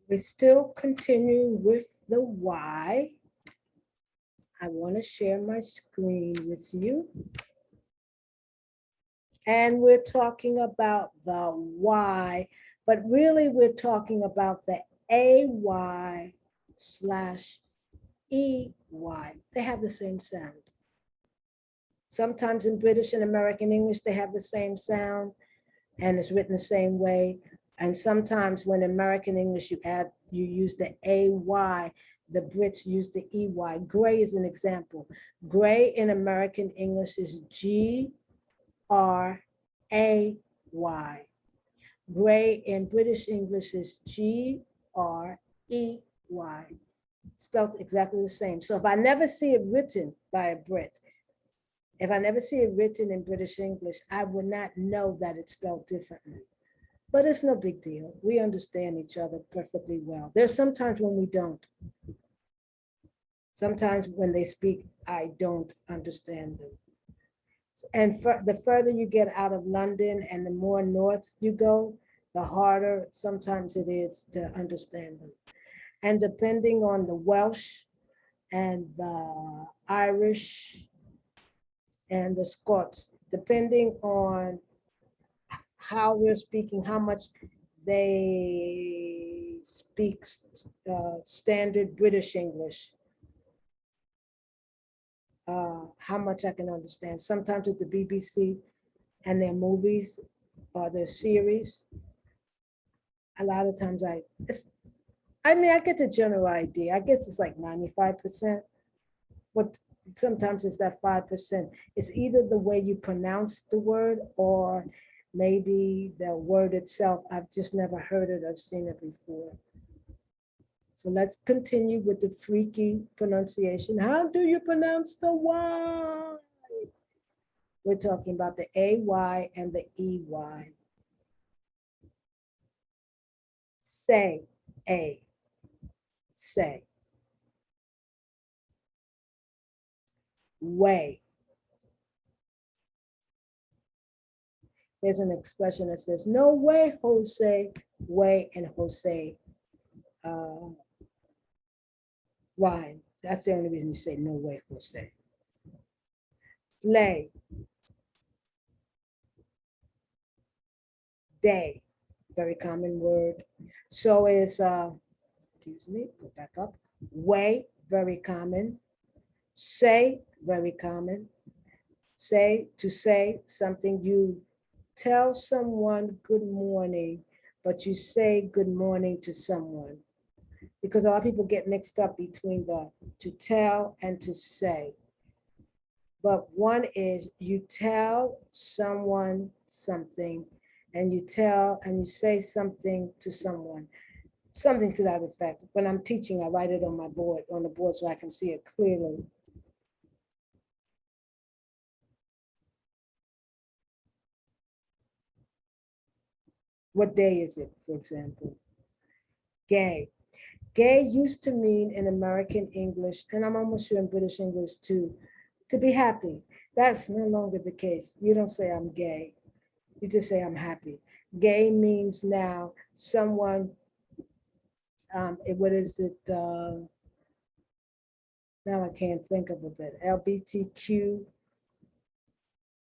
We still continue with the Y. I want to share my screen with you. And we're talking about the Y, but really we're talking about the AY slash EY. They have the same sound. Sometimes in British and American English, they have the same sound and it's written the same way. And sometimes when American English, you use the AY, the Brits use the EY. Gray is an example. Gray in American English is GRAY. Gray in British English is GREY, spelled exactly the same. So if I never see it written by a Brit, if I never see it written in British English, I would not know that it's spelled differently. But it's no big deal. We understand each other perfectly well. There's sometimes when we don't. Sometimes when they speak, I don't understand them. And the further you get out of London and the more north you go, the harder sometimes it is to understand them. And depending on the Welsh and the Irish and the Scots, depending on how we're speaking, how much they speak standard British English, how much I can understand. Sometimes with the BBC and their movies or their series, a lot of times I get the general idea. I guess it's like 95%. What sometimes it's that 5%. It's either the way you pronounce the word or maybe the word itself. I've just never heard it or seen it before. So let's continue with the freaky pronunciation. How do you pronounce the Y? We're talking about the AY and the EY. Say, A, say. Way. There's an expression that says, no way, Jose, way and Jose rhyme. That's the only reason you say no way, Jose. Flay. Day. Very common word. So is, excuse me, go back up. Way, very common. Say, very common. Say, to say something, you tell someone good morning, but you say good morning to someone. Because a lot of people get mixed up between the to tell and to say. But one is you tell someone something and you say something to someone, something to that effect. When I'm teaching, I write it on the board so I can see it clearly. What day is it, for example? Gay. Gay used to mean in American English, and I'm almost sure in British English too, to be happy. That's no longer the case. You don't say I'm gay. You just say I'm happy. Gay means now someone, what is it? Now I can't think of a bit. LBTQ,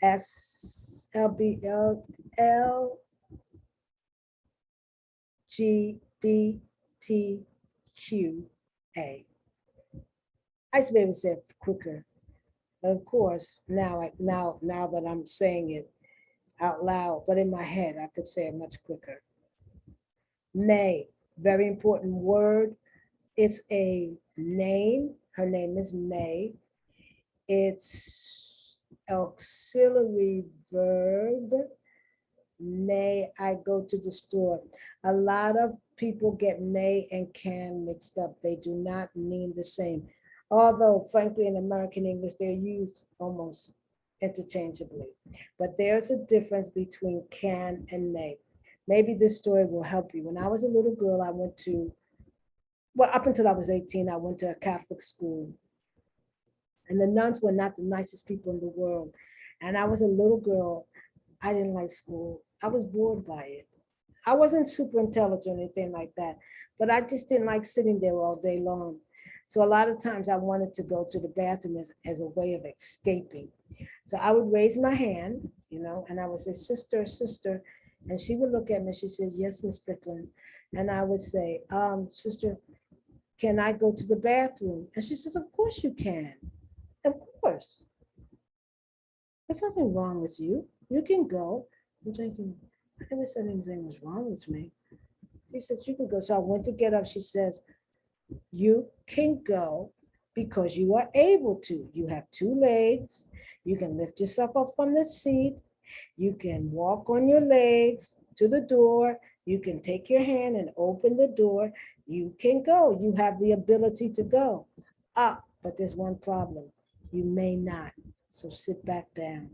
S, LBL, LGBTQA. I used to be able to say it quicker. But of course, now that I'm saying it out loud, but in my head, I could say it much quicker. May, very important word. It's a name. Her name is May. It's auxiliary verb. May I go to the store? A lot of people get may and can mixed up. They do not mean the same. Although, frankly, in American English, they're used almost interchangeably. But there's a difference between can and may. Maybe this story will help you. When I was a little girl, I went to, well, up until I was 18, I went to a Catholic school. And the nuns were not the nicest people in the world. And I was a little girl. I didn't like school. I was bored by it. I wasn't super intelligent or anything like that, but I just didn't like sitting there all day long. So a lot of times I wanted to go to the bathroom as a way of escaping. So I would raise my hand, and I would say, sister, sister. And she would look at me. She said, yes, Miss Strickland. And I would say, sister, can I go to the bathroom? And she says, of course you can. Of course. There's nothing wrong with you. You can go. I'm thinking, I never said anything was wrong with me. She says, you can go. So I went to get up. She says, you can go because you are able to. You have two legs. You can lift yourself up from the seat. You can walk on your legs to the door. You can take your hand and open the door. You can go. You have the ability to go. But there's one problem. You may not. So sit back down.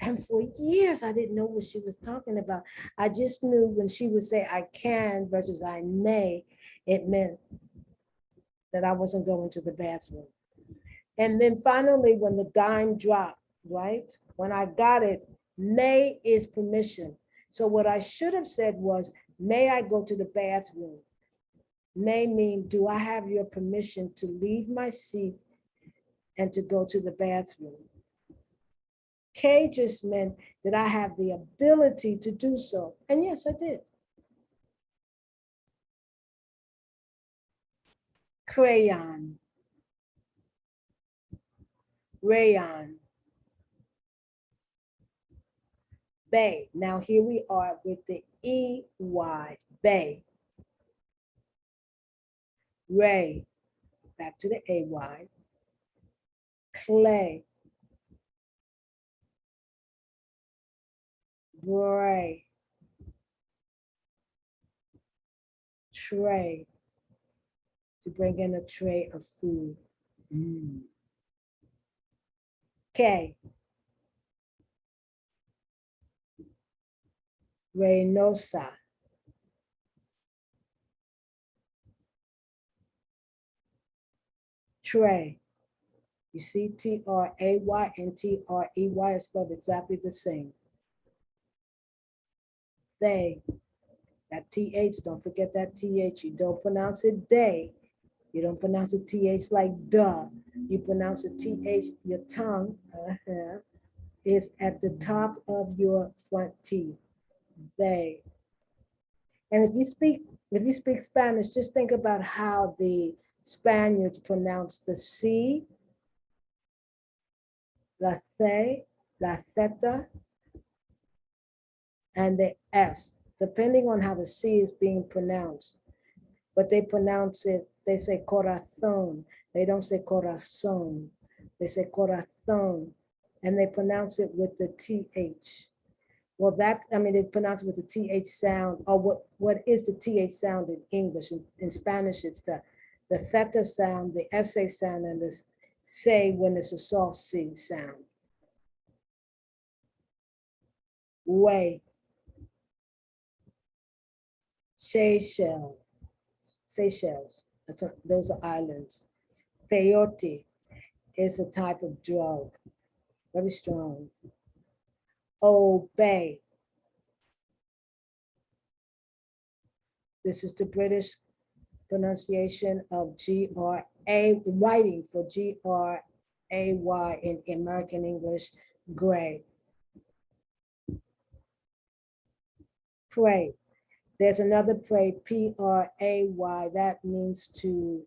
And for years, I didn't know what she was talking about. I just knew when she would say I can versus I may, it meant that I wasn't going to the bathroom. And then finally, when the dime dropped, right? When I got it, may is permission. So what I should have said was, may I go to the bathroom? May mean, do I have your permission to leave my seat and to go to the bathroom? K just meant that I have the ability to do so. And yes, I did. Crayon, rayon, bay. Now here we are with the EY, bay. Ray, back to the AY. Clay, bray, tray, to bring in a tray of food. Mm. K, Reynosa, tray. You see Tray and Trey are spelled exactly the same. They, that TH, don't forget that TH. You don't pronounce it they. You don't pronounce it TH like duh. You pronounce it TH, your tongue is at the top of your front teeth. They. And if you speak Spanish, just think about how the Spaniards pronounce the C, la C, la theta, and the S, depending on how the C is being pronounced. But they pronounce it, they say corazón. They don't say corazón. They say corazón. And they pronounce it with the TH. Well, they pronounce it with the TH sound, or what is the TH sound in English? In Spanish, it's the theta sound, the SA sound, and the say when it's a soft C sound. Way, Seychelles, those are islands. Peyote is a type of drug, very strong. Obey. This is the British pronunciation of GRA, writing for GRAY in American English, gray. Pray. There's another pray, Pray. That means to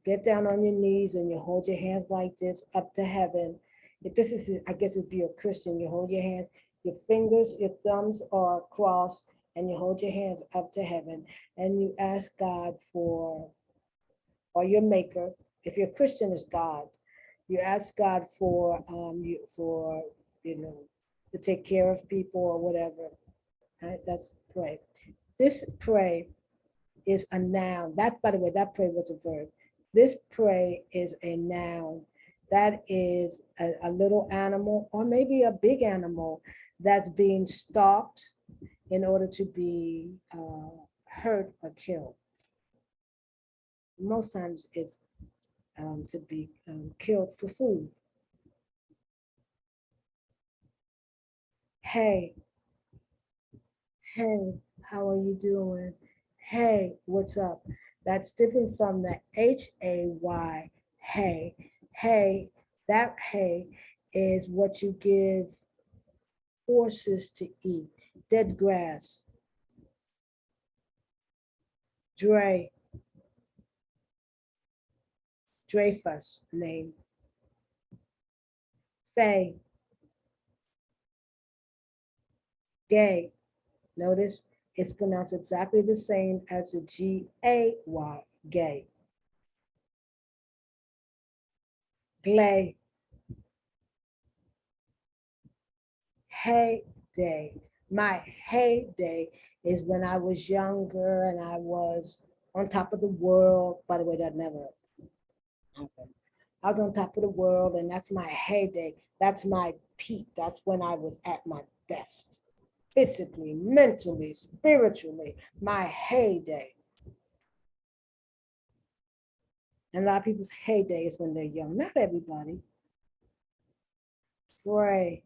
get down on your knees and you hold your hands like this up to heaven. If this is, I guess if you're a Christian, you hold your hands, your fingers, your thumbs are crossed, and you hold your hands up to heaven and you ask God for, or your maker, if you're a Christian, is God. You ask God for to take care of people or whatever. Right? That's pray. This pray is a noun. That, by the way, that pray was a verb. This pray is a noun. That is a little animal or maybe a big animal that's being stalked in order to be hurt or killed. Most times it's to be killed for food. Hey, hey, How are you doing? Hey, what's up? That's different from the Hay. Hey, hey, that hay is what you give horses to eat. Dead grass. Dre, Dreyfus name. Fay, gay. Notice it's pronounced exactly the same as the Gay, gay. Glay, heyday. My heyday is when I was younger and I was on top of the world. By the way, that never happened. I was on top of the world, and that's my heyday. That's my peak. That's when I was at my best, physically, mentally, spiritually. My heyday. And a lot of people's heyday is when they're young. Not everybody. Fray.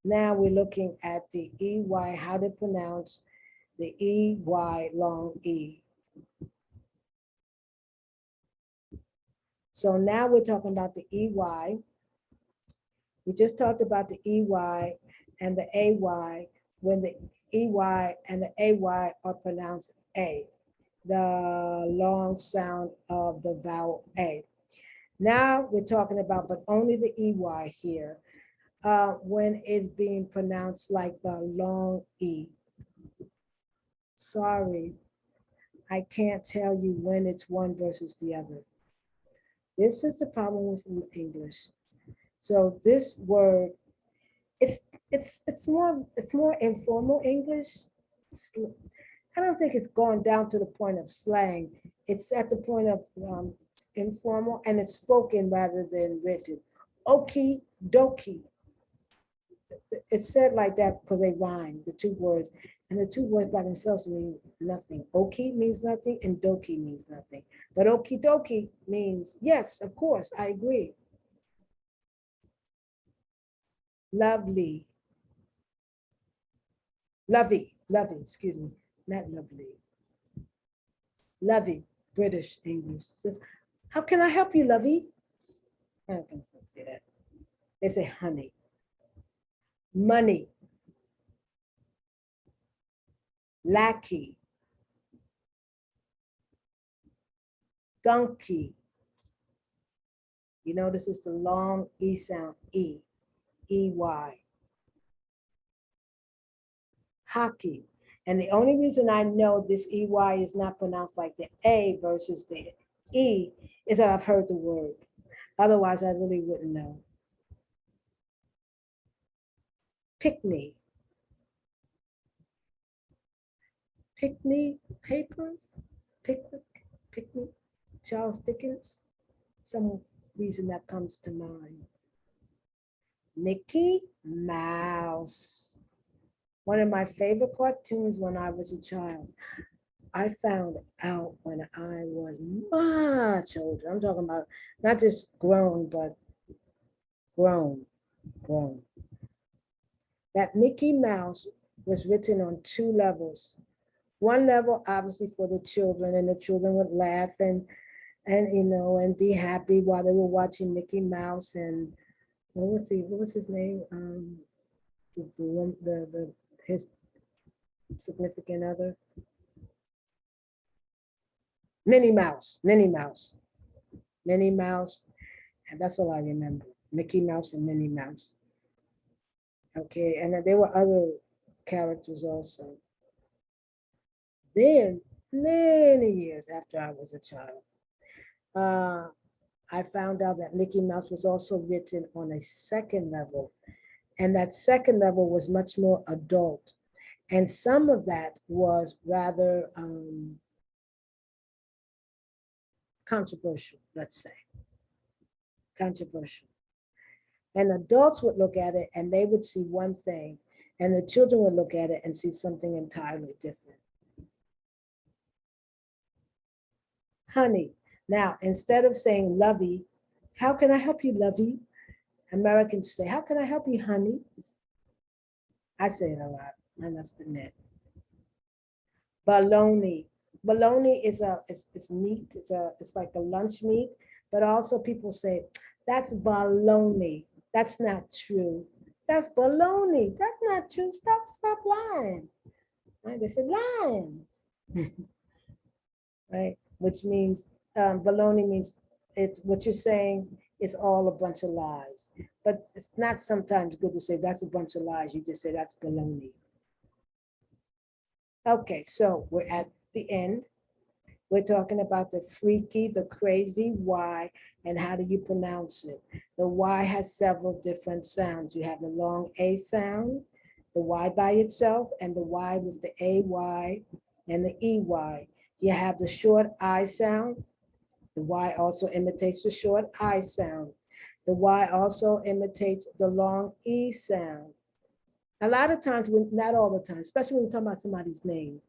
Now we're looking at the EY, how to pronounce the EY long E. So now we're talking about the EY. We just talked about the EY and the AY when the EY and the AY are pronounced A, the long sound of the vowel A. Now we're talking about, but only the EY here, when it's being pronounced like the long E. Sorry, I can't tell you when it's one versus the other. This is the problem with English. So this word, it's it's more informal English. I don't think it's gone down to the point of slang. It's at the point of informal, and it's spoken rather than written. Okie dokie. It's said like that because they rhyme, the two words. And the two words by themselves mean nothing. Okie means nothing and dokie means nothing. But okie dokie means, yes, of course, I agree. Lovely. Lovey, excuse me, not lovely. Lovey, British English. Says, how can I help you, Lovey? I don't think they say that. They say honey. Money. Lackey. Donkey. You know, this is the long E sound, E, E-Y. Hockey. And the only reason I know this EY is not pronounced like the A versus the E is that I've heard the word. Otherwise, I really wouldn't know. Pickney. Pickney papers? Pickwick? Pickney? Charles Dickens? Some reason that comes to mind. Mickey Mouse. One of my favorite cartoons when I was a child. I found out when I was much older. I'm talking about not just grown, but grown. That Mickey Mouse was written on two levels. One level, obviously, for the children, and the children would laugh and be happy while they were watching Mickey Mouse and what was his name? His significant other, Minnie Mouse, and that's all I remember. Mickey Mouse and Minnie Mouse. Okay, and then there were other characters also. Then, many years after I was a child, uh, I found out that Mickey Mouse was also written on a second level, and that second level was much more adult. And some of that was rather controversial, let's say, controversial. And adults would look at it and they would see one thing, and the children would look at it and see something entirely different. Honey. Now, instead of saying lovey, how can I help you, lovey? Americans say, how can I help you, honey? I say it a lot. And that's the net. Baloney. Baloney is it's meat. It's like a lunch meat, but also people say that's baloney. That's not true. That's baloney. That's not true. Stop lying. Right? They said lying. Right? Which means baloney means it's what you're saying is all a bunch of lies. But it's not sometimes good to say that's a bunch of lies. You just say that's baloney. Okay, so we're at the end. We're talking about the freaky, the crazy Y, and how do you pronounce it? The Y has several different sounds. You have the long A sound, the Y by itself, and the Y with the AY and the EY. You have the short I sound. The Y also imitates the short I sound. The Y also imitates the long E sound. A lot of times, not all the time, especially when we're talking about somebody's name,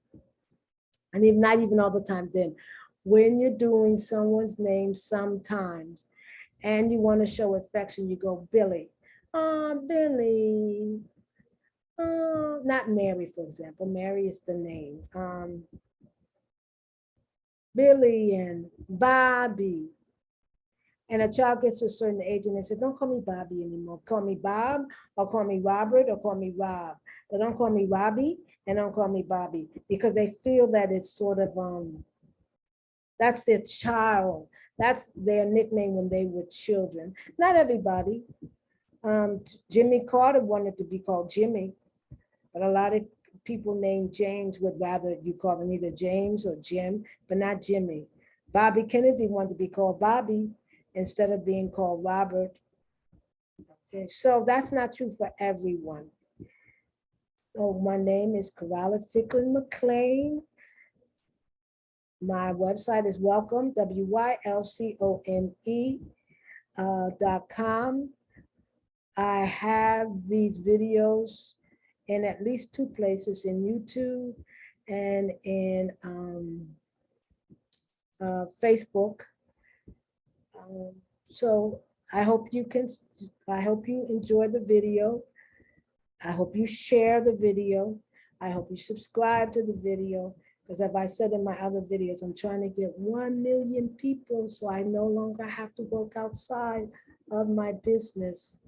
and even not even all the time then, when you're doing someone's name sometimes, and you want to show affection, you go Billy. Oh, Billy. Oh, not Mary, for example. Mary is the name. Billy and Bobby. And a child gets to a certain age and they say, don't call me Bobby anymore. Call me Bob, or call me Robert, or call me Rob. But don't call me Robbie, and don't call me Bobby, because they feel that it's sort of, that's their child. That's their nickname when they were children. Not everybody. Jimmy Carter wanted to be called Jimmy, but a lot of people named James would rather you call them either James or Jim, but not Jimmy. Bobby Kennedy wanted to be called Bobby instead of being called Robert. Okay, so that's not true for everyone. So my name is Corella Ficklin McLean. My website is welcome, WYLCOME.com. I have these videos in at least 2 places, in YouTube and in Facebook. So I hope you enjoy the video. I hope you share the video. I hope you subscribe to the video, because as I said in my other videos, I'm trying to get 1 million people so I no longer have to work outside of my business.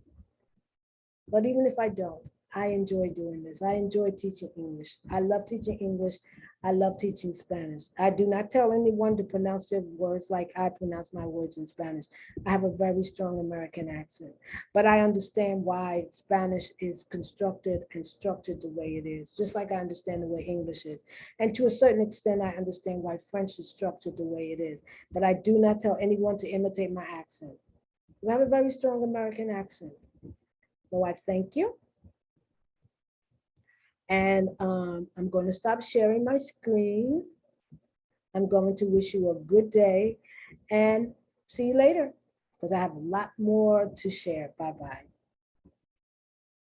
But even if I don't, I enjoy doing this. I enjoy teaching English. I love teaching English. I love teaching Spanish. I do not tell anyone to pronounce their words like I pronounce my words in Spanish. I have a very strong American accent, but I understand why Spanish is constructed and structured the way it is, just like I understand the way English is. And to a certain extent, I understand why French is structured the way it is. But I do not tell anyone to imitate my accent. I have a very strong American accent. So I thank you. And I'm going to stop sharing my screen. I'm going to wish you a good day and see you later, because I have a lot more to share. Bye-bye.